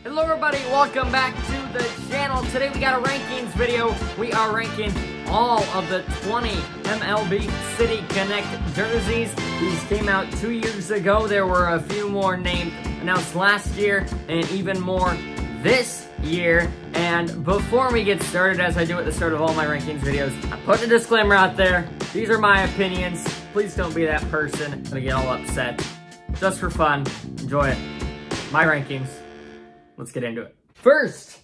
Hello everybody, welcome back to the channel. Today we got a rankings video. We are ranking all of the 20 MLB City Connect jerseys. These came out 2 years ago. There were a few more named announced last year and even more this year. And before we get started, as I do at the start of all my rankings videos, I'm putting a disclaimer out there. These are my opinions. Please don't be that person. I'm gonna get all upset. Just for fun, enjoy it. My rankings. Let's get into it. First,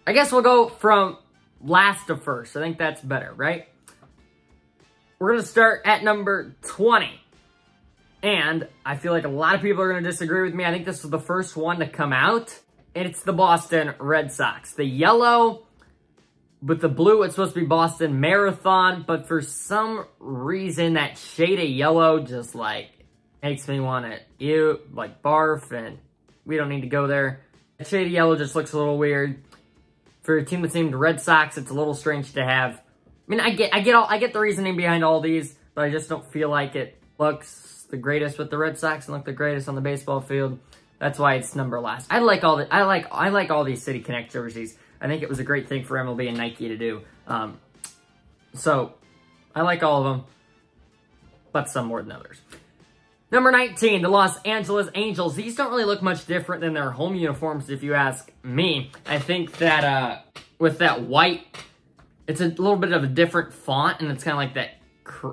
I guess we'll go from last to first. I think that's better, right? We're going to start at number 20. And I feel like a lot of people are going to disagree with me. I think this was the first one to come out. And it's the Boston Red Sox. The yellow with the blue, it's supposed to be Boston Marathon. But for some reason, that shade of yellow just like makes me want to ew, like barf, and we don't need to go there. That shade of yellow just looks a little weird. For a team that's named Red Sox, it's a little strange to have. I mean, I get the reasoning behind all these, but I just don't feel like it looks the greatest with the Red Sox and look the greatest on the baseball field. That's why it's number last. I like all these City Connect jerseys. I think it was a great thing for MLB and Nike to do. So I like all of them, but some more than others. Number 19, the Los Angeles Angels. These don't really look much different than their home uniforms, if you ask me. I think that with that white, it's a little bit of a different font, and it's kind of like that.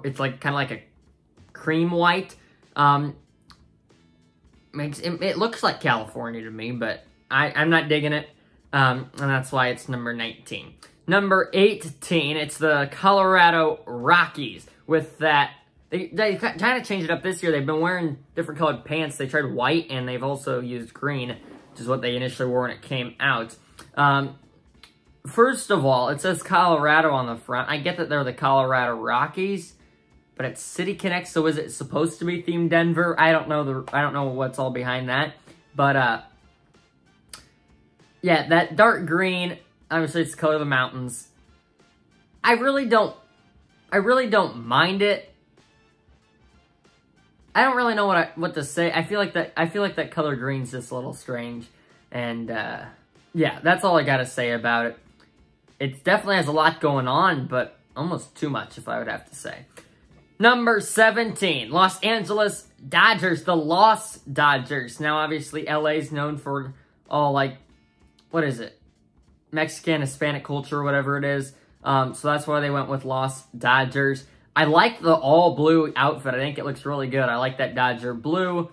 It's like kind of like a cream white. It looks like California to me, but I'm not digging it, and that's why it's number 19. Number 18, it's the Colorado Rockies with that. They kind of changed it up this year. They've been wearing different colored pants. They tried white, and they've also used green, which is what they initially wore when it came out. First of all, it says Colorado on the front. I get that they're the Colorado Rockies, but it's City Connect, so is it supposed to be themed Denver? I don't know what's all behind that. But yeah, that dark green, obviously it's the color of the mountains. I really don't mind it. I don't really know what to say. I feel like that color green's just a little strange. And yeah, that's all I gotta say about it. It definitely has a lot going on, but almost too much, if I would have to say. Number 17, Los Angeles Dodgers, the Los Dodgers. Now, obviously, LA's known for all, like, what is it? Mexican, Hispanic culture, whatever it is. So that's why they went with Los Dodgers. I like the all-blue outfit. I think it looks really good. I like that Dodger blue.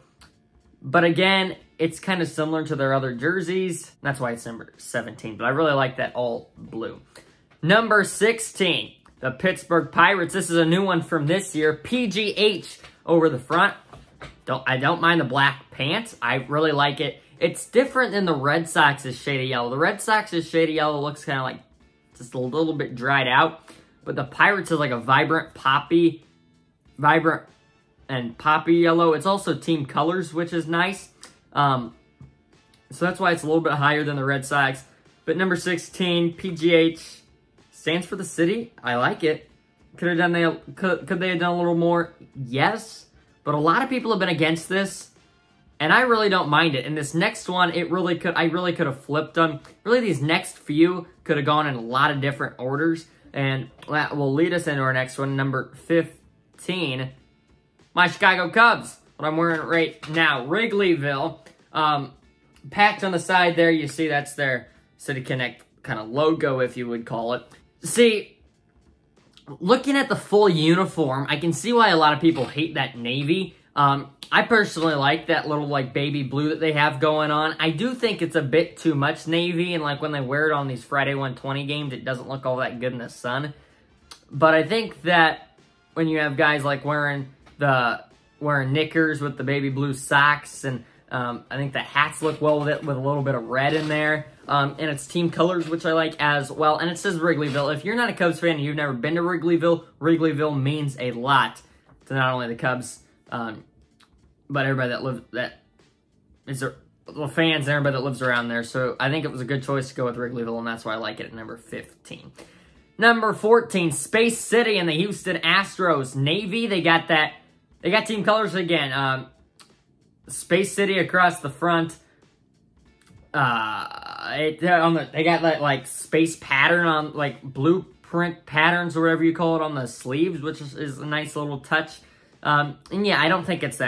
But again, it's kind of similar to their other jerseys. That's why it's number 17. But I really like that all-blue. Number 16, the Pittsburgh Pirates. This is a new one from this year. PGH over the front. I don't mind the black pants. I really like it. It's different than the Red Sox's shade of yellow. The Red Sox's shade of yellow looks kind of like just a little bit dried out. But the Pirates is like a vibrant and poppy yellow. It's also team colors, which is nice. So that's why it's a little bit higher than the Red Sox. But number 16, PGH, stands for the city. I like it. Could they have done a little more? Yes. But a lot of people have been against this, and I really don't mind it. And this next one, I really could have flipped them. Really, these next few could have gone in a lot of different orders. And that will lead us into our next one, number 15, my Chicago Cubs. What I'm wearing right now, Wrigleyville. Packed on the side there, you see that's their City Connect kind of logo, if you would call it. See, looking at the full uniform, I can see why a lot of people hate that navy. I personally like that little like baby blue that they have going on. I do think it's a bit too much navy, and like when they wear it on these Friday 120 games, it doesn't look all that good in the sun. But I think that when you have guys like wearing knickers with the baby blue socks, and I think the hats look well with it with a little bit of red in there. And it's team colors, which I like as well. And it says Wrigleyville. If you're not a Cubs fan and you've never been to Wrigleyville, Wrigleyville means a lot to not only the Cubs, but everybody the fans and everybody that lives around there. So I think it was a good choice to go with Wrigleyville, and that's why I like it at number 15. Number 14, Space City and the Houston Astros. Navy, they got team colors again. Space City across the front. they got that like space pattern on like blueprint patterns or whatever you call it on the sleeves, which is a nice little touch. And yeah, I don't think it's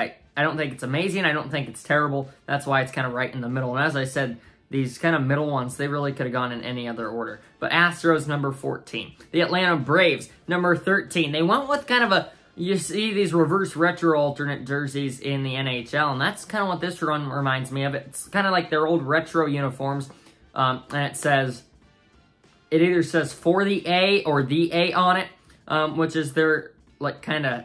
amazing. I don't think it's terrible. That's why it's kind of right in the middle. And as I said, these kind of middle ones, they really could have gone in any other order. But Astros, number 14. The Atlanta Braves, number 13. They went with kind of a, you see these reverse retro alternate jerseys in the NHL, and that's kind of what this run reminds me of. It's kind of like their old retro uniforms, and it either says for the A or the A on it, which is their, like, kind of,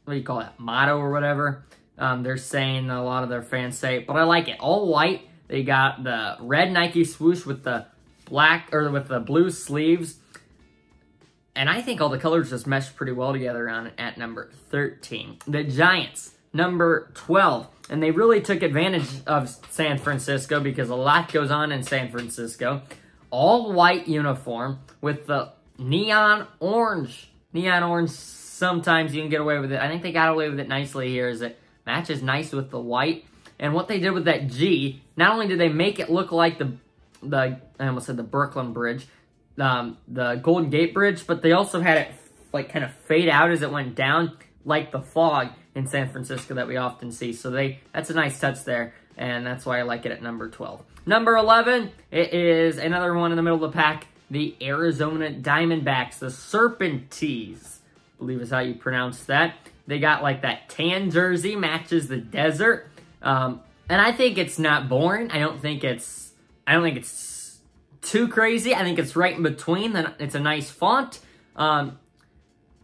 what do you call it, motto or whatever. They're saying, a lot of their fans say, but I like it. All white. They got the red Nike swoosh with the black, or with the blue sleeves. And I think all the colors just mesh pretty well together at number 13. The Giants, number 12. And they really took advantage of San Francisco because a lot goes on in San Francisco. All white uniform with the neon orange. Neon orange, sometimes you can get away with it. I think they got away with it nicely here as it matches nice with the white. And what they did with that G, not only did they make it look like I almost said the Brooklyn Bridge, the Golden Gate Bridge, but they also had it like kind of fade out as it went down, like the fog in San Francisco that we often see. So that's a nice touch there, and that's why I like it at number 12. Number 11, it is another one in the middle of the pack, the Arizona Diamondbacks, the Serpentines, I believe is how you pronounce that. They got like that tan jersey, matches the desert. And I think it's not boring. I don't think it's too crazy. I think it's right in between. It's a nice font.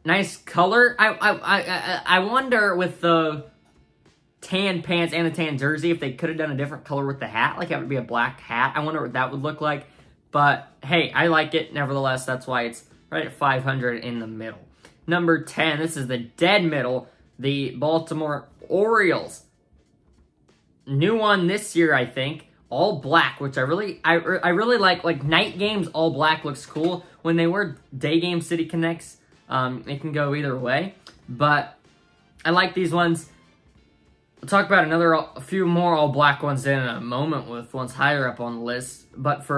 Nice color. I wonder with the tan pants and the tan jersey if they could have done a different color with the hat. Like it would be a black hat. I wonder what that would look like. But hey, I like it. Nevertheless, that's why it's right at 500 in the middle. Number 10. This is the dead middle. The Baltimore Orioles. New one this year, I think. All black, which I really like. Like night games, all black looks cool. When they wear day game City Connects, it can go either way. But I like these ones. We'll talk about a few more all black ones in a moment with ones higher up on the list. But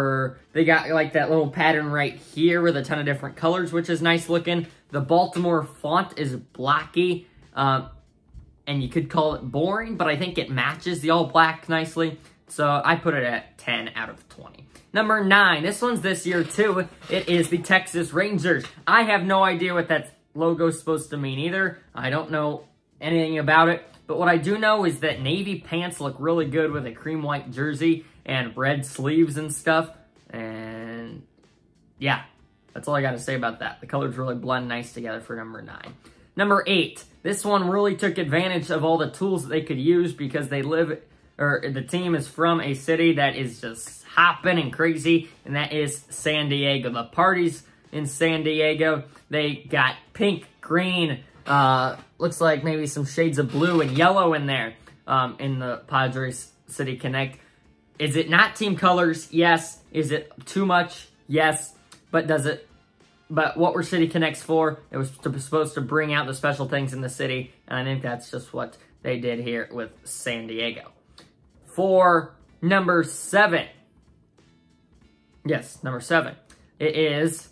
they got like that little pattern right here with a ton of different colors, which is nice looking. The Baltimore font is blocky. And you could call it boring, but I think it matches the all black nicely. So I put it at 10 out of 20. Number 9. This one's this year too. It is the Texas Rangers. I have no idea what that logo is supposed to mean either. I don't know anything about it. But what I do know is that navy pants look really good with a cream white jersey and red sleeves and stuff. And yeah, that's all I got to say about that. The colors really blend nice together for number 9. Number 8. This one really took advantage of all the tools that they could use because the team is from a city that is just hopping and crazy, and that is San Diego. The parties in San Diego, they got pink, green, looks like maybe some shades of blue and yellow in there in the Padres City Connect. Is it not team colors? Yes. Is it too much? Yes. But what were City Connects for? It was supposed to bring out the special things in the city, and I think that's just what they did here with San Diego. For number 7. Yes, number 7. It is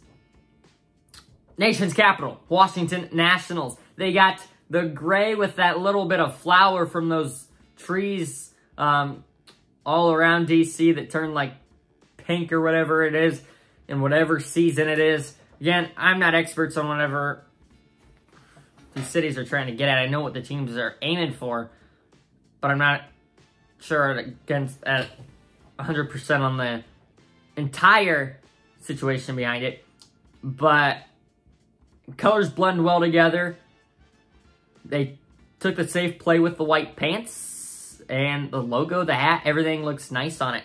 Nation's Capital, Washington Nationals. They got the gray with that little bit of flower from those trees all around DC that turn like pink or whatever it is in whatever season it is. Again, I'm not experts on whatever these cities are trying to get at. I know what the teams are aiming for, but I'm not sure at 100% on the entire situation behind it. But colors blend well together. They took the safe play with the white pants and the logo, the hat, everything looks nice on it.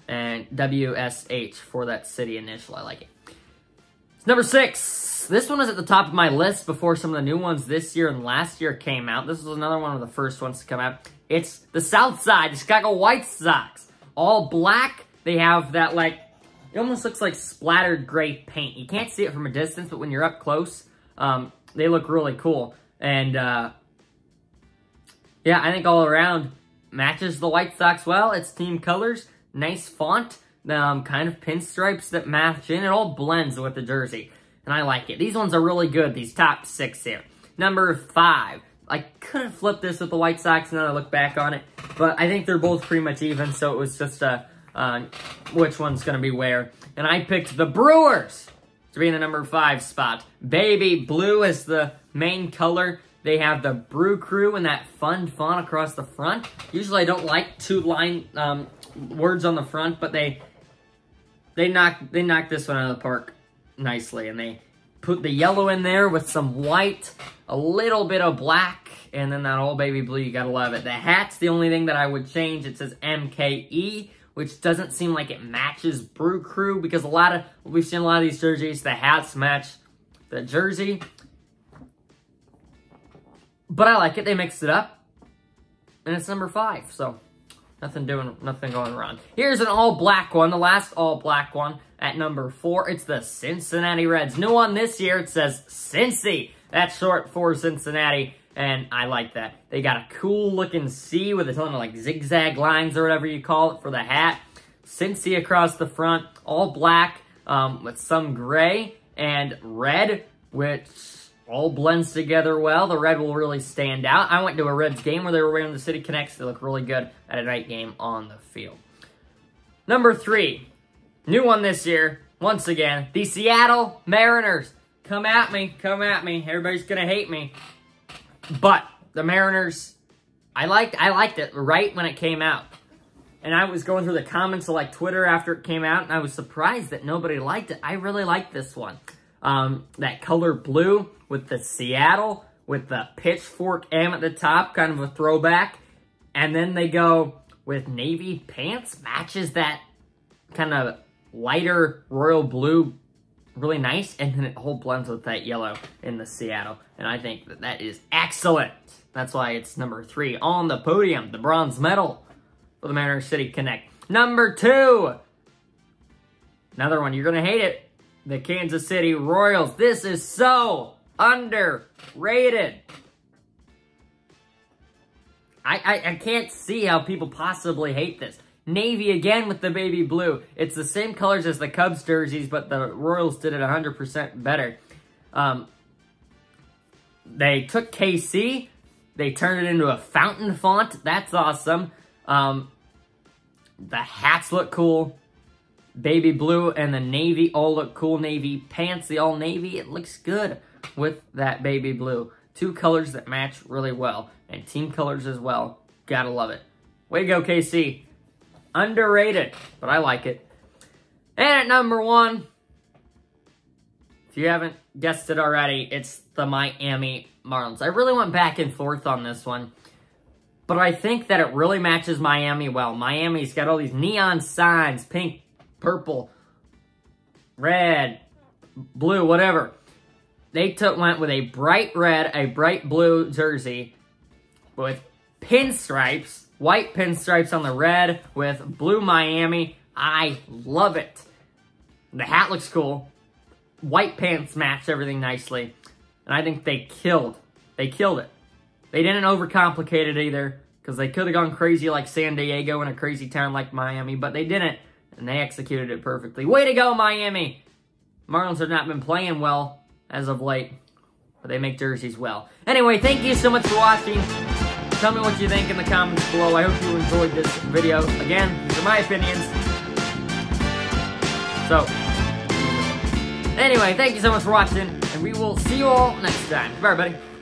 And WSH for that city initial. I like it. Number 6. This one was at the top of my list before some of the new ones this year and last year came out. This was another one of the first ones to come out. It's the South Side, the Chicago White Sox. All black. They have that, like, it almost looks like splattered gray paint. You can't see it from a distance, but when you're up close, they look really cool. And, yeah, I think all around matches the White Sox well. It's team colors. nice font, kind of pinstripes that match in. It all blends with the jersey, and I like it. These ones are really good, these top 6 here. Number 5. I could have flipped this with the White Sox now that I look back on it, but I think they're both pretty much even, so it was just which one's going to be where. And I picked the Brewers to be in the number 5 spot. Baby blue is the main color. They have the Brew Crew and that fun font across the front. Usually I don't like 2-line words on the front, but they knocked this one out of the park nicely, and they put the yellow in there with some white, a little bit of black, and then that all baby blue. You gotta love it. The hat's the only thing that I would change. It says MKE, which doesn't seem like it matches Brew Crew, because we've seen a lot of these jerseys, the hats match the jersey. But I like it. They mixed it up, and it's number 5, so nothing going wrong. Here's an all-black one, the last all-black one at number 4. It's the Cincinnati Reds. New one this year, it says Cincy. That's short for Cincinnati, and I like that. They got a cool-looking C with a ton of, like, zigzag lines or whatever you call it for the hat. Cincy across the front, all black with some gray and red, which all blends together well. The red will really stand out. I went to a Reds game where they were wearing the City Connects. They look really good at a night game on the field. Number 3, new one this year, once again, the Seattle Mariners. Come at me, come at me. Everybody's gonna hate me. But the Mariners, I liked it right when it came out. And I was going through the comments of like Twitter after it came out, and I was surprised that nobody liked it. I really liked this one. That color blue with the Seattle, with the pitchfork M at the top, kind of a throwback. And then they go with navy pants, matches that kind of lighter royal blue really nice, and then it whole blends with that yellow in the Seattle. And I think that that is excellent. That's why it's number 3 on the podium, the bronze medal for the Mariners City Connect. Number 2, another one, you're going to hate it, the Kansas City Royals. This is so underrated. I can't see how people possibly hate this. Navy again with the baby blue. It's the same colors as the Cubs jerseys, but the Royals did it 100% better. They took KC, they turned it into a fountain font. That's awesome. The hats look cool. Baby blue and the navy all look cool. Navy pants, the all navy, it looks good with that baby blue. 2 colors that match really well, and team colors as well. Gotta love it. Way to go, KC. Underrated, but I like it. And at number 1, if you haven't guessed it already, it's the Miami Marlins. I really went back and forth on this one, but I think that it really matches Miami well. Miami's got all these neon signs, pink, purple, red, blue, whatever. They went with a bright red, a bright blue jersey with pinstripes, white pinstripes on the red with blue Miami. I love it. The hat looks cool. White pants match everything nicely. And I think they killed. They killed it. They didn't overcomplicate it either, because they could have gone crazy like San Diego in a crazy town like Miami, but they didn't. And they executed it perfectly. Way to go, Miami! Marlins have not been playing well as of late, but they make jerseys well. Anyway, thank you so much for watching. Tell me what you think in the comments below. I hope you enjoyed this video. Again, these are my opinions. So, anyway, thank you so much for watching, and we will see you all next time. Bye, everybody.